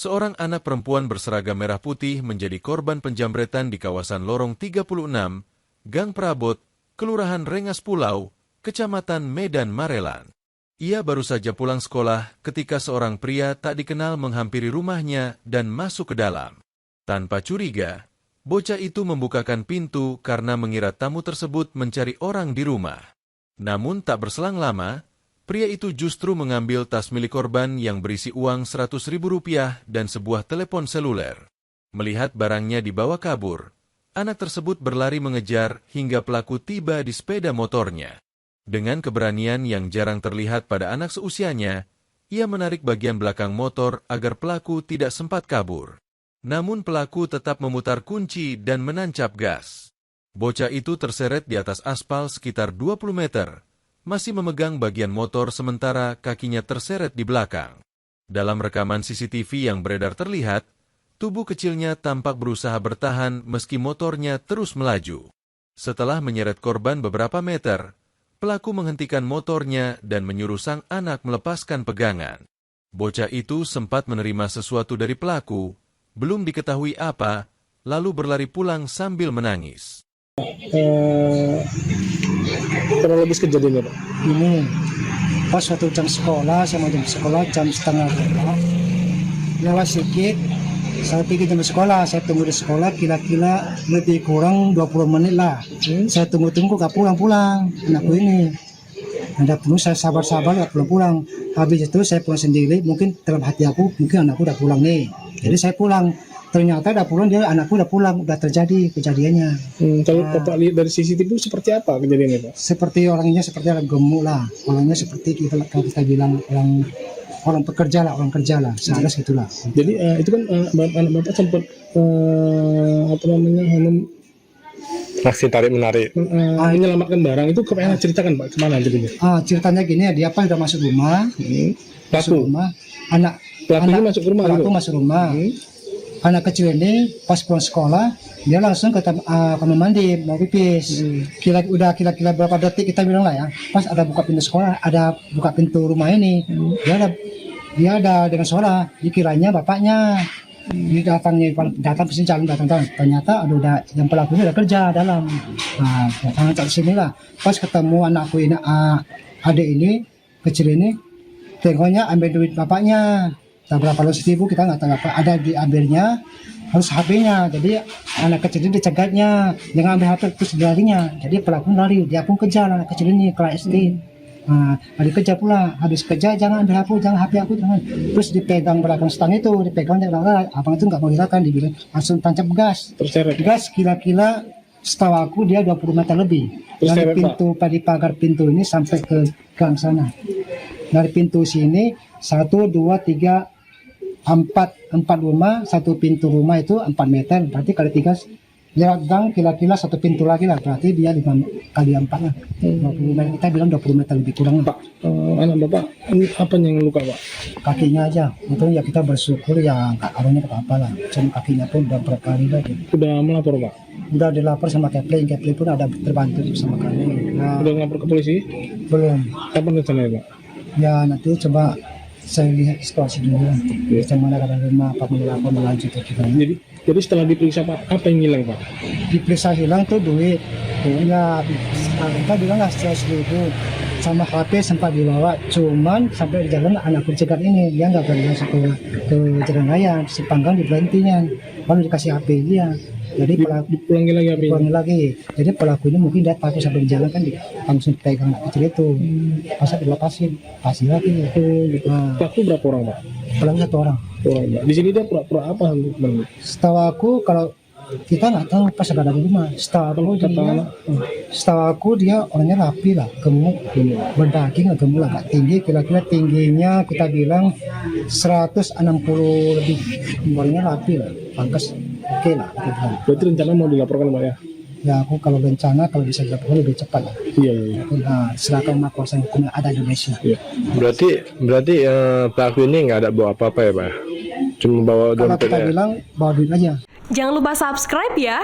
Seorang anak perempuan berseragam merah putih menjadi korban penjamretan di kawasan Lorong 36, Gang Prabot, Kelurahan Rengas Pulau, Kecamatan Medan Marelan. Ia baru saja pulang sekolah ketika seorang pria tak dikenal menghampiri rumahnya dan masuk ke dalam. Tanpa curiga, bocah itu membukakan pintu karena mengira tamu tersebut mencari orang di rumah. Namun tak berselang lama, pria itu justru mengambil tas milik korban yang berisi uang Rp100.000 dan sebuah telepon seluler. Melihat barangnya dibawa kabur, anak tersebut berlari mengejar hingga pelaku tiba di sepeda motornya. Dengan keberanian yang jarang terlihat pada anak seusianya, ia menarik bagian belakang motor agar pelaku tidak sempat kabur. Namun pelaku tetap memutar kunci dan menancap gas. Bocah itu terseret di atas aspal sekitar 20 meter, masih memegang bagian motor sementara kakinya terseret di belakang. Dalam rekaman CCTV yang beredar terlihat, tubuh kecilnya tampak berusaha bertahan meski motornya terus melaju. Setelah menyeret korban beberapa meter, pelaku menghentikan motornya dan menyuruh sang anak melepaskan pegangan. Bocah itu sempat menerima sesuatu dari pelaku, belum diketahui apa, lalu berlari pulang sambil menangis. Kronologis kejadiannya, Pak? Ini pas waktu jam sekolah, sama jam sekolah jam setengah 4, lewat sedikit, saya pergi jam sekolah, saya tunggu di sekolah kira-kira lebih kurang 20 menit lah. Saya tunggu-tunggu gak pulang-pulang anakku ini. Anda penuh saya sabar-sabar gak pulang-pulang. Habis itu saya pulang sendiri, mungkin dalam hati aku mungkin anakku udah pulang nih. Jadi saya pulang. Ternyata udah pulang, dia anakku udah pulang, udah terjadi kejadiannya. Kalau Bapak lihat dari CCTV seperti apa kejadiannya, Pak? Seperti orangnya seperti orang gemuk lah. Orangnya seperti kalau kita bilang orang pekerja lah, orang kerja lah, seharusnya gitulah. Jadi itu kan anak Bapak sempat aksi tarik menarik, menyelamatkan barang itu kemana? Ceritakan, Pak, kemana jadinya? Ceritanya gini, dia pas udah masuk rumah, Pelakunya masuk rumah. Pelaku masuk rumah. Anak kecil ini pas pulang sekolah, dia langsung ke kamar mandi mau pipis. Kira-kira berapa detik kita bilang lah ya. Pas ada buka pintu sekolah, ada buka pintu rumah ini, dia ada dengan suara. Dikiranya bapaknya. Dia datang ke sini jalan datang. Ternyata yang pelakunya udah kerja dalam. Datang ke sini lah. Pas ketemu anakku ini, adik ini kecil ini, tengoknya ambil duit bapaknya. Berapa ratus ribu kita nggak tahu apa ada di ambilnya, harus HP-nya. Jadi anak kecil ini dicegatnya jangan ambil HP terus larinya. Jadi pelaku lari, dia pun kejar anak kecil ini kelas SD. Adik kejar pula, habis kejar jangan ambil HP aku jangan. Terus dipegang belakang stang itu, dipegang jangan. Abang itu nggak mau hilangkan, dibilang langsung tancap gas. Terseret. Gas kira-kira setahu aku dia 20 meter lebih. Dari pintu dari pagar pintu ini sampai ke gang sana. Dari pintu sini 1, 2, 3, 4 rumah, satu pintu rumah itu 4 meter, berarti kali 3 jarak gang kira-kira satu pintu lagi lah, berarti dia 5 kali 4 lah. 20 meter, kita bilang 20 meter lebih kurang. Pak, anak Bapak apa yang luka, Pak? Kakinya aja, itu ya kita bersyukur ya nggak ada apa-apa lah, cuma kakinya pun udah berkali lagi. Udah melapor, Pak? Udah dilapor sama Kepling pun ada terbantu sama kami. Udah melapor ke polisi? Belum. Kapan rencananya, Pak? Ya nanti coba saya lihat situasi dulu lah. Bagaimana keadaan rumah, apa melakukan melanjut gimana. Jadi setelah diperiksa, Pak, apa yang hilang, Pak? Diperiksa hilang tuh duit. Duitnya kita bilang lah 100.000 sama HP sempat dibawa. Cuman sampai di jalan anakku cegat ini dia nggak berani masuk ke jalan raya, sepanggang di berhentinya. Baru dikasih HP dia. Jadi dipulangi lagi. Jadi pelaku ini mungkin dia takut sampai di jalan kan langsung pegang anak kecil itu. Pas dilepasin, pasti lagi. Pelaku berapa orang, Pak? Pelaku 1 orang. Pak. Di sini dia pura-pura apa? Setahu aku kalau kita nggak tahu pas ada di rumah. Setahu aku dia orangnya rapi lah, gemuk, berdaging, gemuk lah, tinggi. Kira-kira tingginya kita bilang 160 lebih. Orangnya rapi lah, pangkas. Oke lah, berarti rencana mau dilaporkan, Pak, ya? Ya aku kalau rencana kalau bisa dilaporkan lebih cepat lah. Iya. Serahkan sama kuasa hukum yang ada di Indonesia. Iya. Berarti pelaku ini nggak ada bawa apa-apa ya, Pak? Cuma bawa dompet. Kalau kita bilang bawa duit aja. Jangan lupa subscribe ya.